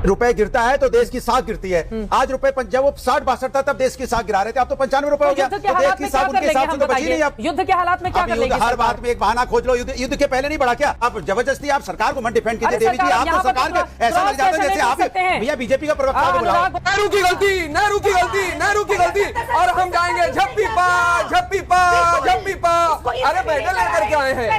रुपए गिरता है तो देश की साख गिरती है। आज रुपए जब वो 60-62 था तब देश की साख गिरा रहे थे, अब तो 95 रुपए हो गया। युद्ध के हालात में क्या कर लेंगे हम बताइए? युद्ध के हालात में क्या कर लेंगे? हर बात में एक बहाना खोज लो। युद्ध के पहले नहीं बढ़ा क्या? आप जबरदस्ती आप सरकार को मत डिफेंड कीजिए देवी जी। आप तो सरकार के ऐसा लग जाता है जैसे आप भैया बीजेपी का प्रवक्ता को बुलाओ। नेहरू की गलती, नेहरू की गलती, नेहरू की गलती, और हम जाएंगे झप्पी पा झप्पी पा झप्पी पा। अरे बेटे लेकर के आए हैं,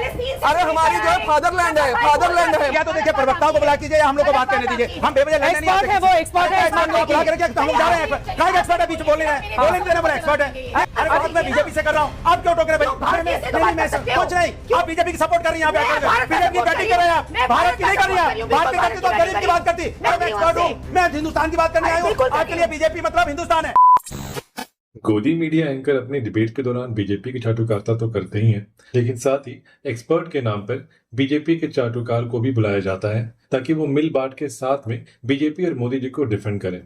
अरे हमारी जो है फादरलैंड है, फादरलैंड है। क्या तो देखिए प्रवक्ताओं को बुला कीजिए, हम लोग को बात करने दीजिए। हम बेवजह लड़ने नहीं आते। वो एक्सपर्ट है, बुला करके हम जा रहे हैं। कहाँ एक्सपर्ट है? बीच बोल रहे हैं, बोलने देना बड़ा एक्सपर्ट है। अरे बात मैं बीजेपी से कर रहा हूँ, आप क्यों टोक रहे भाई? कुछ नहीं, आप बीजेपी की सपोर्ट कर रही हैं, बीजेपी की बैटिंग कर रहे हैं, भारत की नहीं कर रही है। भारत की करती तो गरीब की बात करती। मैं एक्सपर्ट हूँ, मैं हिंदुस्तान की बात करने आया हूँ। आपके लिए बीजेपी मतलब हिंदुस्तान है। गोदी मीडिया एंकर अपनी डिबेट के दौरान बीजेपी की चाटुकारिता तो करते ही हैं, लेकिन साथ ही एक्सपर्ट के नाम पर बीजेपी के चाटुकार को भी बुलाया जाता है ताकि वो मिल बांट के साथ में बीजेपी और मोदी जी को डिफेंड करें।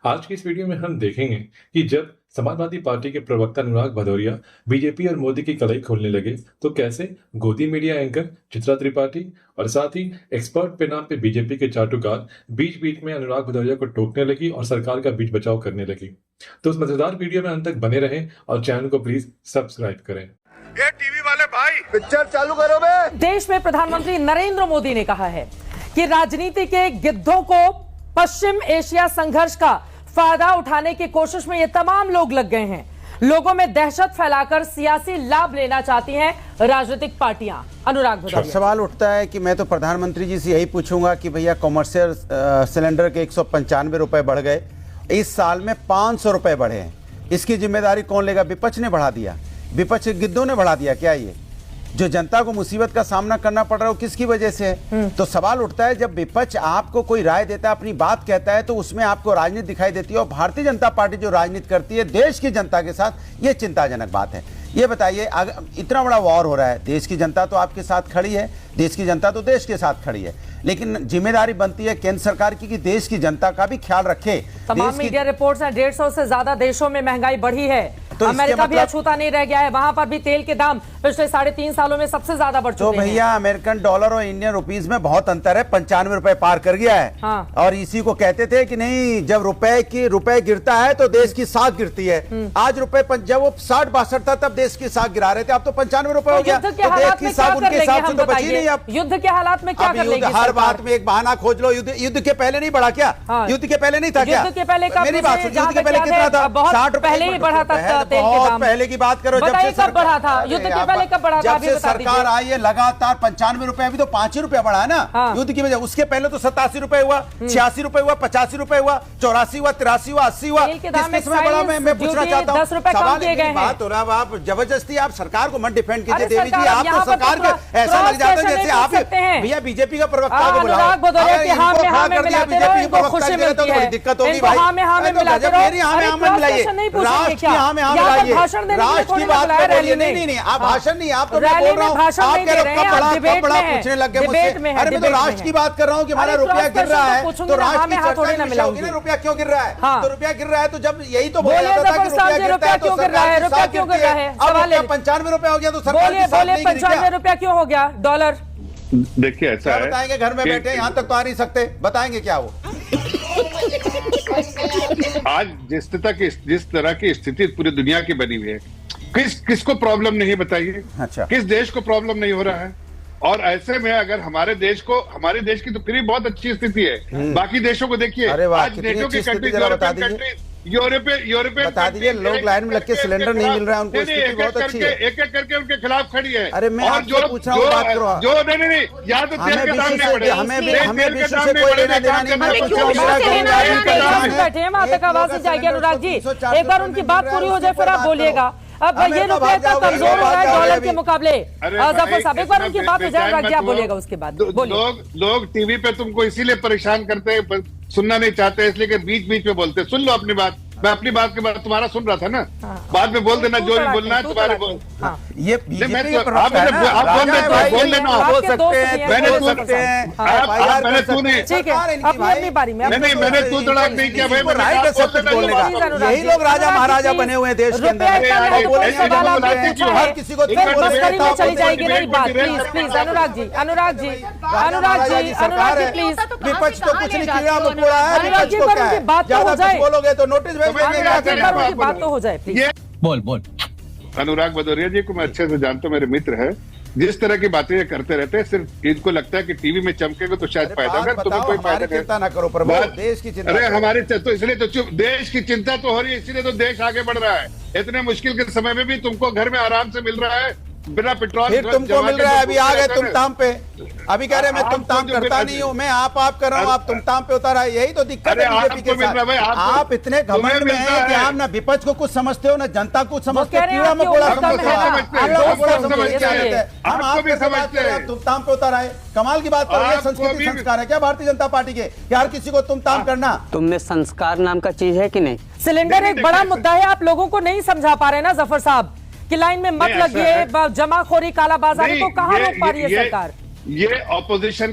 आज की इस वीडियो में हम देखेंगे कि जब समाजवादी पार्टी के प्रवक्ता अनुराग भदौरिया बीजेपी और मोदी की कलई खोलने लगे तो कैसे गोदी मीडिया एंकर चित्रा त्रिपाठी और साथ ही एक्सपर्ट पे नाम पे बीजेपी के चाटुकार बीच बीच में अनुराग भदौरिया को टोकने लगी और सरकार का बीच बचाव करने लगी। तो उस मजेदार वीडियो में अंत तक बने रहें और चैनल को प्लीज सब्सक्राइब करें। ये टीवी वाले भाई पिक्चर चालू करो बे। देश में प्रधानमंत्री नरेंद्र मोदी ने कहा है कि राजनीति के गिद्धों को पश्चिम एशिया संघर्ष का फायदा उठाने की कोशिश में ये तमाम लोग लग गए हैं। लोगों में दहशत फैलाकर सियासी लाभ लेना चाहती हैं राजनीतिक पार्टियां। अनुराग भदौरिया। सवाल उठता है कि मैं तो प्रधानमंत्री जी से यही पूछूंगा कि भैया कॉमर्शियल सिलेंडर के 195 रुपए बढ़ गए, इस साल में 500 रुपए बढ़े हैं, इसकी जिम्मेदारी कौन लेगा? विपक्ष ने बढ़ा दिया, विपक्ष के गिद्धों ने बढ़ा दिया क्या? ये जो जनता को मुसीबत का सामना करना पड़ रहा है वो किसकी वजह से है? तो सवाल उठता है जब विपक्ष आपको कोई राय देता है, अपनी बात कहता है, तो उसमें आपको राजनीति दिखाई देती है। और भारतीय जनता पार्टी जो राजनीति करती है देश की जनता के साथ, ये चिंताजनक बात है। ये बताइए, इतना बड़ा वॉर हो रहा है, देश की जनता तो आपके साथ खड़ी है, देश की जनता तो देश के साथ खड़ी है, लेकिन जिम्मेदारी बनती है केंद्र सरकार की कि देश की जनता का भी ख्याल रखे। तमाम मीडिया रिपोर्ट्स हैं 150 से ज्यादा देशों में महंगाई बढ़ी है। तो अमेरिका भी अछूता नहीं रह गया है, वहां पर भी तेल के दाम पिछले 3.5 सालों में सबसे ज्यादा बढ़ चुके हैं। तो भैया अमेरिकन डॉलर और इंडियन रुपीस में बहुत अंतर है, 95 रुपए पार कर गया है। हाँ। और इसी को कहते थे कि नहीं, जब रुपए गिरता है तो देश की साख गिरती है। आज रुपए जब वो 60-62 था तब देश की साख गिरा रहे थे, अब तो 95 रुपए हो गया। युद्ध के हालात में क्या कर लेंगे हम बताइए? अब युद्ध के हालात में क्या कर लेंगे? हर बात में एक बहाना खोज लो। युद्ध के पहले नहीं बढ़ा क्या? युद्ध के पहले नहीं था क्या? युद्ध के पहले कब? मेरी बात, युद्ध के पहले कितना था? 60 रुपए पहले ही बढ़ा था तेल के दाम। पहले की बात करो, जब से कब बढ़ा था? युद्ध के पहले कब बढ़ा था? जब से सरकार आई है लगातार 95 रुपए, अभी तो 5 ही रुपया बढ़ा है ना युद्ध की वजह। उसके पहले तो 87 रुपए हुआ, 86 रुपए हुआ, 85 रुपए हुआ, 84 हुआ, 83 हुआ, 80 हुआ। किसमें बढ़ा? मैं पूछना चाहता हूँ। सवाल की बात हो रहा है, आप जबरदस्ती आप सरकार को मत डिफेंड कीजिए देवी जी। आप तो सरकार के ऐसा लग जाता है जैसे आप भैया बीजेपी का प्रवक्ता को बुलाओ। बीजेपी के प्रवक्ता तो बड़ी दिक्कत होगी भाई। मेरी हाँ में मिलाइए, राष्ट्र की हाँ में मिलाइए, राष्ट्र की बात करिए। नहीं, आप भाषण नहीं, आप तो मैं बोल रहा हूँ, आप कह रहे हो कब बढ़ा पूछने लग गए मुझसे। अरे मैं तो राष्ट्र की बात कर रहा हूँ कि हमारा रुपया गिर रहा है, तो राष्ट्र की चर्चा होगी ना, रुपया क्यों गिर रहा है? तो रुपया गिर रहा है, तो जब यही तो बोला जाता था कि रुपया गिरता है तो सरकार की साख गिरती है। अब 95 रुपए हो गया तो सरकार की साख नहीं गिरी क्या? 95 रुपया क्यों हो गया डॉलर? देखिए ऐसा है, बताएंगे घर में बैठे, यहाँ तक तो आ नहीं सकते, बताएंगे क्या वो? आज जिस तरह की स्थिति पूरी दुनिया की बनी हुई है, किसको प्रॉब्लम नहीं बताइए? अच्छा, किस देश को प्रॉब्लम नहीं हो रहा है? और ऐसे में अगर हमारे देश की तो फिर बहुत अच्छी स्थिति है, बाकी देशों को देखिए। आज नेटो के कंट्रीज, यूरोपियन बता दीजिए, लोग लाइन में लग के सिलेंडर नहीं मिल रहा है, उनको स्थिति बहुत अच्छी है। एक एक करके उनके खिलाफ खड़ी है। अरे मैं आपसे पूछ रहा हूँ, बात करो। जो नहीं, यहाँ तो तेल के दाम नहीं बढ़े, हमें विश्व से कोई लेना देना नहीं। बैठे हैं, वहां तक आवाज नहीं जाएगी। अनुराग जी, एक बार उनकी बात पूरी हो जाए फिर आप बोलिएगा। अब ये रुपया इतना कमजोर हो रहा है डॉलर के मुकाबले। जफर साहब, एक बार उनकी बात में ध्यान रखिए, आप बोलिएगा उसके बाद। लोग टीवी पे तुमको इसीलिए परेशान करते हैं, सुनना नहीं चाहते, इसलिए कि बीच बीच में बोलते। सुन लो अपनी बात। मैं अपनी बात के बाद तुम्हारा सुन रहा था ना, बाद में बोल देना जो भी बोलना है तुम्हारे बोल। ये आप बोल लेना, बोल सकते हैं, मैंने बोल सकते हैं, मैंने तू नहीं, ठीक है, अपनी बारी में मैंने तू तड़ाक नहीं किया भाई, राइट है सब कुछ बोलने का। यही लोग राजा महाराजा बने हुए हैं देश के अंदर। हर किसी को चली जाएगी नहीं बात। Please please Anurag ji, Anurag ji, Anurag ji, Anurag ji please. विपक्ष तो कुछ नहीं, कीड़ा मकोड़ा है, विपक्ष को क्या है, बात तो हो जाए, बोलोगे तो नोटिस भेज देंगे। बात तो हो जाए प्लीज। बोल। अनुराग भदौरिया जी को मैं अच्छे से जानता हूं, मेरे मित्र है। जिस तरह की बातें ये करते रहते हैं, सिर्फ इनको लगता है कि टीवी में चमकेगा तो शायद फायदा होगा, तुम्हें कोई फायदा नहीं। चिंता ना करो प्रभु, देश की चिंता। अरे हमारी तो इसलिए तो चुप, देश की चिंता तो हो रही है, इसलिए तो देश आगे बढ़ रहा है। इतने मुश्किल के समय में भी तुमको घर में आराम से मिल रहा है, बिना पेट्रोल। फिर तुमको मिल रहा है, अभी आ गए तुम ताम पे। अभी कह रहे मैं तुम ताम करता नहीं हूँ, मैं आप कर रहा हूँ, आप तुम ताम पे उतर आए। यही तो दिक्कत है बीजेपी के साथ। आप इतने घमंड में हैं कि आप ना विपक्ष को कुछ समझते हो ना जनता को समझते हो। कीड़ा मकोड़ा समझते हैं, हम आपको समझते हैं। तुम ताम पे उतर आए, कमाल की बात करो। ये संस्कृति संस्कार है क्या भारतीय जनता पार्टी के, हर किसी को तुम ताम करना? तुम में संस्कार नाम का चीज है कि नहीं? सिलेंडर एक बड़ा मुद्दा है, आप लोगों को नहीं समझा पा रहे ना जफर साहब कि लाइन में मत लगिए, जमाखोरी कालाबाजारी को कहां रोक पा रही है सरकार? ये ऑपोजिशन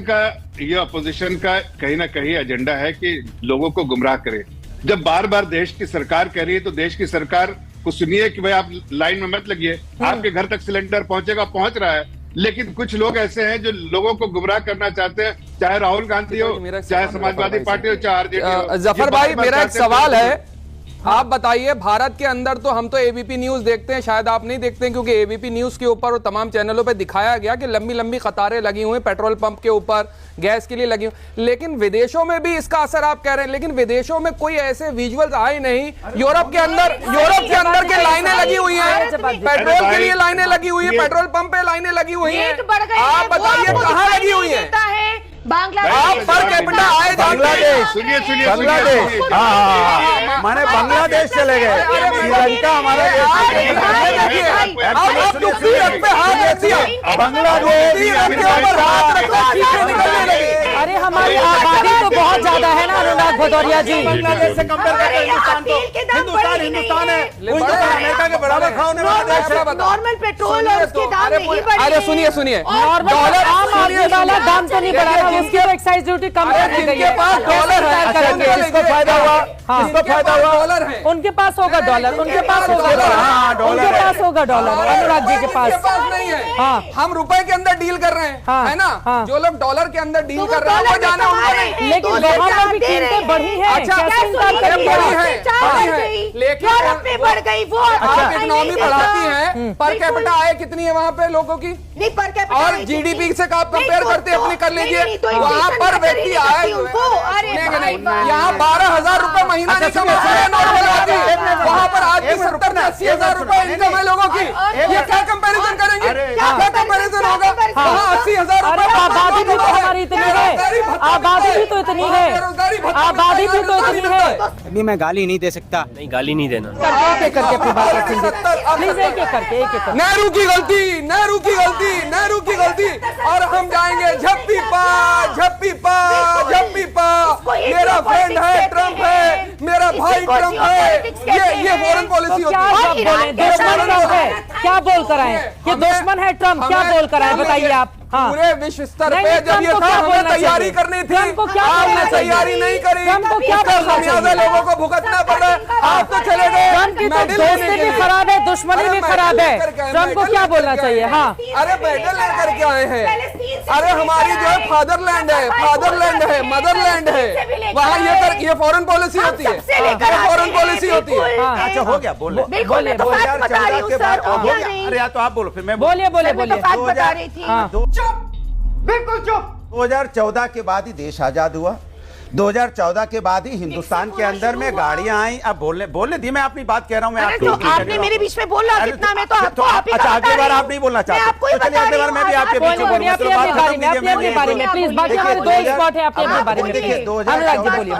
का कहीं ना कहीं एजेंडा है कि लोगों को गुमराह करे। जब बार बार देश की सरकार कह रही है तो देश की सरकार को सुनिए कि भाई आप लाइन में मत लगिए, आपके घर तक सिलेंडर पहुंचेगा, पहुंच रहा है। लेकिन कुछ लोग ऐसे हैं जो लोगों को गुमराह करना चाहते हैं, चाहे राहुल गांधी हो, चाहे समाजवादी पार्टी हो, चाहे आरजेडी हो। जफर भाई मेरा एक सवाल है, आप बताइए, भारत के अंदर तो हम तो एबीपी न्यूज देखते हैं, शायद आप नहीं देखते हैं क्योंकि एबीपी न्यूज के ऊपर और तमाम चैनलों पे दिखाया गया कि लंबी लंबी कतारें लगी हुई हैं पेट्रोल पंप के ऊपर, गैस के लिए लगी हुई। लेकिन विदेशों में भी इसका असर आप कह रहे हैं, लेकिन विदेशों में कोई ऐसे विजुअल्स आए नहीं। यूरोप के अंदर के लाइनें लगी हुई हैं, पेट्रोल के लिए लाइनें लगी हुई है, पेट्रोल पंप पे लाइनें लगी हुई है। आप बताइए कहाँ लगी हुई है? आप पर कैपिटा आए बांग्लादेश, सुनिए बांग्लादेश, माने बांग्लादेश चले गए, श्रीलंका हमारा अरे हमारी आबादी तो बहुत ज्यादा है ना अनुराग भदौरिया जी। बांग्लादेश से कंपेयर करते हैं हिंदुस्तान है, अमेरिका के बराबर खाने वाला देश है। नॉर्मल पेट्रोल और उसके दाम नहीं बढ़े। अरे सुनिए नॉर्मल आम आदमी वाला दाम तो नहीं बढ़ा रहा, उसकी और एक्साइज ड्यूटी कम कर दी गई है। डॉलर है, किसको फायदा हुआ? किसको फायदा हुआ? डॉलर है, उनके पास होगा डॉलर, उनके पास होगा डॉलर, उनके पास होगा डॉलर। अनुराग जी के पास नहीं है। हाँ। हम रुपए के अंदर डील कर रहे हैं, हाँ। है ना? हाँ। जो लोग डॉलर के अंदर डील कर रहे हैं वो जाना उनको नहीं। लेकिन वहाँ पर भी कीमतें बढ़ी हैं। अच्छा, कैसे इनकार करेंगे? लेकिन यूरोप में बढ़ गई वो। आप इकोनॉमी बढ़ाती हैं, पर कैपिटा आय कितनी है वहाँ पे लोगों की? नहीं पर कैपिटा और जीडीपी से आप कंपेयर करते हैं अपनी, कर लीजिए वहाँ पर व्यक्ति आय यहाँ 12,000 रुपए महीना नहीं कमाते हैं नॉर्मल आदमी, वहाँ पर आज भी 70-80,000 रुपए इनकम है लोगों की। ये क्या कंपैरिजन करेंगे? क्या कंपैरिजन होगा? वहाँ 80,000 अरे आबादी भी तो हमारी इतनी है, आबादी भी तो इतनी है, आबादी भी तो इतनी है। अभी मैं गाली नहीं दे सकता। नहीं, गाली नहीं देना। करके अपनी बात रखेंगे प्लीज, एक एक करके। नेहरू की गलती, नेहरू की गलती, नेहरू की गलती, और हम जाएंगे झप्पी पा, झप्पी पा, झप्पी पा। मेरा फ्रेंड है ट्रम्प है, मेरा भाई ट्रम्प है। ये फॉरेन पॉलिसी होती है। दुश्मन ट्रम्प है, क्या बोल कर आए कि दुश्मन है ट्रम्प, क्या बोल कर आए बताइए आप? पूरे विश्व स्तर पे जब ये था हमें तैयारी करनी थी, आपने तैयारी नहीं करी, इसका खामियाजा लोगों को भुगतना पड़ा। आप तो चले गए, ट्रम्प की तो दोस्ती भी खराब है, दुश्मनी भी खराब है, ट्रम्प को क्या बोलना चाहिए? हाँ, अरे मेडल लेकर के आए हैं। अरे हमारी जो है फादरलैंड है, फादरलैंड है, मदरलैंड है, वहाँ ये फॉरेन पॉलिसी होती है, फॉरेन पॉलिसी होती है। अच्छा हो गया, बोले बोलिए। अरे या तो आप बोलो फिर मैं बोलिए। बता रही थी। बिल्कुल चुप। 2014 के बाद ही देश आजाद हुआ, 2014 के बाद ही हिंदुस्तान के अंदर में गाड़ियां आई। अब बोलने दी, मैं अपनी बात कह रहा हूं। मैं आपने मेरे बीच में बोला कितना, मैं तो आपको अच्छा अगली बार आप नहीं बोलना चाहते, चलिए अगली बार मैं भी आपके बीच में बोलूंगा। अपनी बारे में प्लीज, बाकी हमारे दो स्पॉट है, अपने बारे में देखिए। अनुराग जी बोलिए,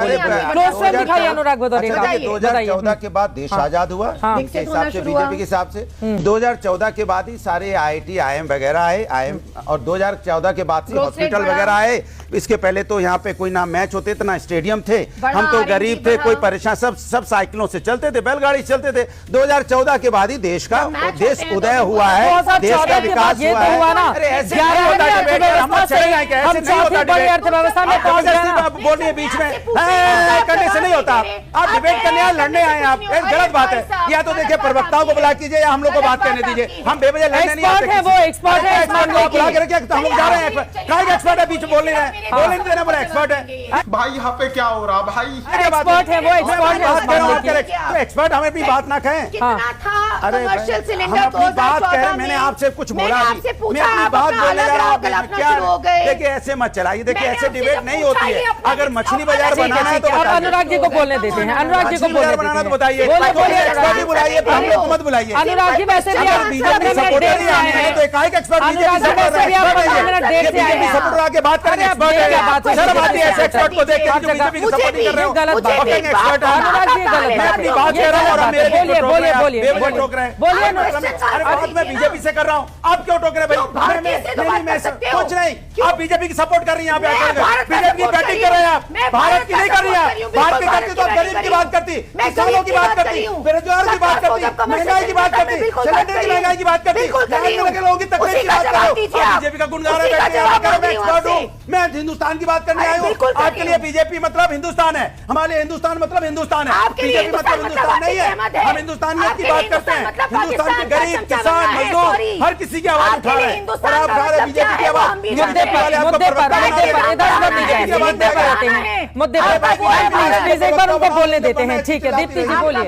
क्लोज फ्रेंड दिखाइए अनुराग भदौरिया का। 2014 के बाद देश आजाद हुआ इनके हिसाब से, बीजेपी के हिसाब से। 2014 के बाद ही सारे IIT IIM वगैरह आए, और 2014 के बाद से हॉस्पिटल वगैरह आए। इसके पहले तो यहाँ पे कोई ना मैच होते इतना स्टेडियम थे, हम तो गरीब थे, कोई परेशान, सब साइकिलों से चलते थे, बैलगाड़ी चलते थे। 2014 के बाद ही देश उदय हुआ है, देश का विकास हुआ है। अरे ऐसे नहीं होता डिबेट, हम चले जाएंगे, ऐसे नहीं होता डिबेट। बोलिए बीच में करने से नहीं होता। आप डिबेट करने आए, लड़ने आए, आप गलत बात है। या तो देखिए प्रवक्ताओं को बुला कीजिए या हम लोग को बात करने दीजिए, हम बेवजह लड़ने नहीं आते। वो एक्सपर्ट है, बुला के रखिए, हम लोग जा रहे हैं। क्या एक्सपर्ट है, बीच में बोल नहीं रहे, बोलने नहीं देना, बोला एक्सपर्ट है भाई। यहाँ पे क्या हो रहा भाई? एक्सपर्ट है वो, एक्सपर्ट है। एक्सपर्ट हमें अपनी बात ना कहें। अरे कमर्शियल सिलेंडर अपनी बात करें, मैंने आपसे कुछ बोला, मैं अपनी बात बोलने जा रहा हूँ। क्या देखिए ऐसे मत चलाइए, देखिए ऐसे डिबेट नहीं होती है। अगर मछली बाजार बनाना है तो अनुराग जी को बोलने देते हैं, अनुराग जी को बोलने बनाना तो बताइए, बोलिए, बुलाइए, हम लोग को मत बुलाइए। अनुराग जी वैसे भी आप बीजेपी सपोर्टर ही आए हैं तो एकाएक एक्सपर्ट बीजेपी सपोर्टर आके बात करेंगे, एक्सपर्ट है, शर्म आती है ऐसे एक्सपर्ट को देख के जो बीजेपी की सपोर्ट नहीं कर रहे हो। गलत बात है, एक्सपर्ट है अनुराग जी गलत मैं बात अपनी है। बात कर रहा हूँ और मेरे बोलिए बोलिए बोलिए टोक रहे हैं। बोलिए अरे बात मैं बीजेपी से कर रहा हूँ, आप क्यों टोक रहे भाई? मैं कुछ नहीं, आप बीजेपी की सपोर्ट कर रही हैं, बीजेपी की बैटिंग कर रहे हैं, आप भारत की नहीं कर रही है। भारत की करती तो आप गरीब की बात करती, किसानों की बात करती, बेरोजगार की बात करती, महंगाई की बात करती, सिलेंडर की महंगाई की बात करती, लोगों की तकलीफ की बात करो। बीजेपी का गुणगान मैं एक्सपर्ट हूँ, मैं हिंदुस्तान की बात करने आया हूँ। आपके लिए बीजेपी मतलब हिंदुस्तान है, हमारे लिए हिंदुस्तान मतलब हिंदुस्तान है, बीजेपी मतलब हिंदुस्तान नहीं है। हम हिंदुस्तानियत की बात करते हैं, हिंदुस्तान के गरीब, किसान, मजदूर, हर किसी की आवाज उठा रहे हैं और आप उठा रहे बीजेपी की आवाज। मुद्दे पर प्लीज एक बार उनको बोलने देते हैं, ठीक है? दीप्ति जी बोलिए,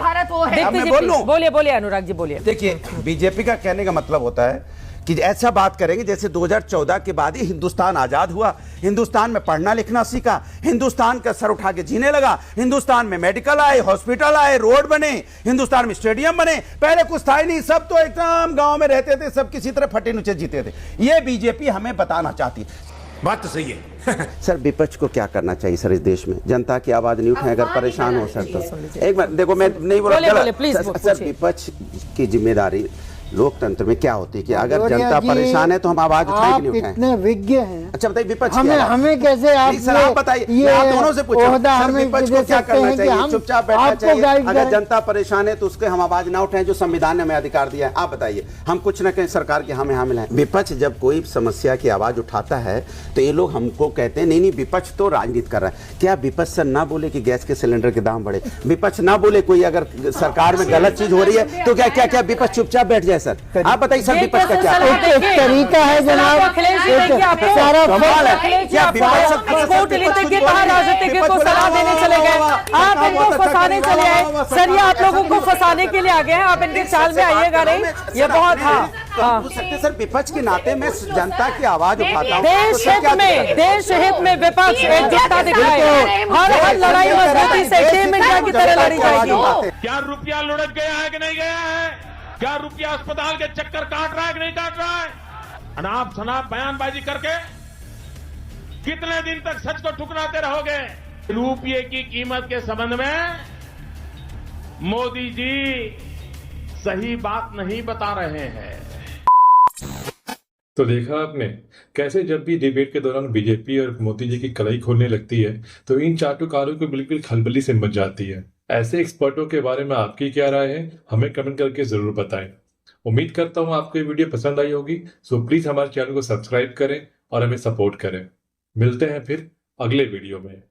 दीप्ति जी बोलिए, बोलिए अनुराग जी बोलिए। देखिए बीजेपी का कहने का मतलब होता है कि ऐसा बात करेंगे जैसे 2014 के बाद ही हिंदुस्तान आजाद हुआ, हिंदुस्तान में पढ़ना लिखना सीखा, हिंदुस्तान का सर उठा के जीने लगा, हिंदुस्तान में मेडिकल आए, हॉस्पिटल आए, रोड बने, हिंदुस्तान में स्टेडियम बने। पहले कुछ था ही नहीं, सब तो एकदम गांव में रहते थे, सब किसी तरह फटे नुचे जीते थे। ये बीजेपी हमें बताना चाहती है। बात तो सही है। सर विपक्ष को क्या करना चाहिए सर इस देश में? जनता की आवाज नहीं उठाए, अगर परेशान हो सर तो एक बार देखो, मैं नहीं बोल रहा, सर विपक्ष की जिम्मेदारी लोकतंत्र में क्या होती है कि अगर जनता परेशान है तो हम आवाज उठाएं कि नहीं उठाएं? इतने विज्ञ हैं। अच्छा बताइए विपक्ष हमें कैसे आप बताइए, मैं आप दोनों से पूछूं सर विपक्ष को क्या करना चाहिए? चुपचाप बैठना चाहिए? अगर जनता परेशान है तो उसके हम आवाज ना उठाएं जो संविधान ने हमें अधिकार दिया है? आप बताइए, हम कुछ न कहें सरकार के हमें हामिल हैं। विपक्ष जब कोई समस्या की आवाज उठाता है तो ये लोग हमको कहते हैं नहीं विपक्ष तो राजनीति कर रहा है। क्या विपक्ष सर ना बोले कि गैस के सिलेंडर के दाम बढ़े? विपक्ष ना बोले कोई अगर सरकार में गलत चीज हो रही है तो क्या विपक्ष चुपचाप बैठ जाए? सर आप बताइए सर विपक्ष का क्या तरीका है जनाब? सारा सवाल है क्या विपक्ष राजनीतिज्ञ को सलाह देने चले गए, आप इनको फंसाने चले आए सर? ये आप लोगों को फंसाने के लिए आ गए हैं, आप इनके चाल में आइएगा नहीं, ये बहुत सर विपक्ष के नाते मैं जनता की आवाज उठाता हूँ। देश हित में विपक्ष एकजुटता दिखाए, हर लड़ाई मजबूती से टीम इंडिया की तरह लड़ी जाएगी। क्या रुपया लुढ़क गया है कि नहीं गया है? क्या रुपया अस्पताल के चक्कर काट रहा है कि नहीं काट रहा है? अनाप शनाप बयानबाजी करके कितने दिन तक सच को ठुकराते रहोगे? रुपये की कीमत के संबंध में मोदी जी सही बात नहीं बता रहे हैं। तो देखा आपने कैसे जब भी डिबेट के दौरान बीजेपी और मोदी जी की कलाई खोलने लगती है तो इन चाटुकारों को बिल्कुल खलबली से मच जाती है। ऐसे एक्सपर्टों के बारे में आपकी क्या राय है, हमें कमेंट करके जरूर बताएं। उम्मीद करता हूं आपको ये वीडियो पसंद आई होगी, सो प्लीज हमारे चैनल को सब्सक्राइब करें और हमें सपोर्ट करें। मिलते हैं फिर अगले वीडियो में।